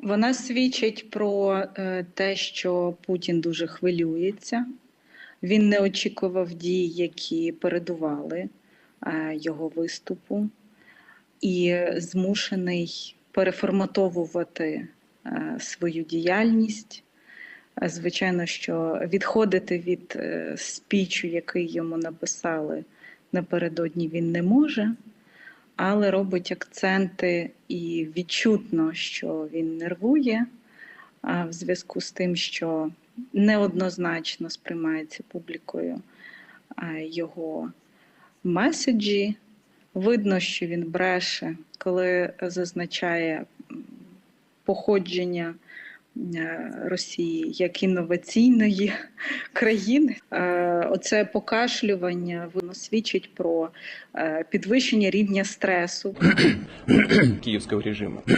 Вона свідчить про те, що Путін дуже хвилюється. Він не очікував дій, які передували його виступу, і змушений переформатовувати свою діяльність. Звичайно, що відходити від спічу, який йому написали напередодні, він не може, але робить акценти і відчутно, що він нервує в зв'язку з тим, що неоднозначно сприймається публікою його меседжі. Видно, що він бреше, коли зазначає походження Росії як інноваційної країни. Оце покашлювання, воно свідчить про підвищення рівня стресу київського режиму.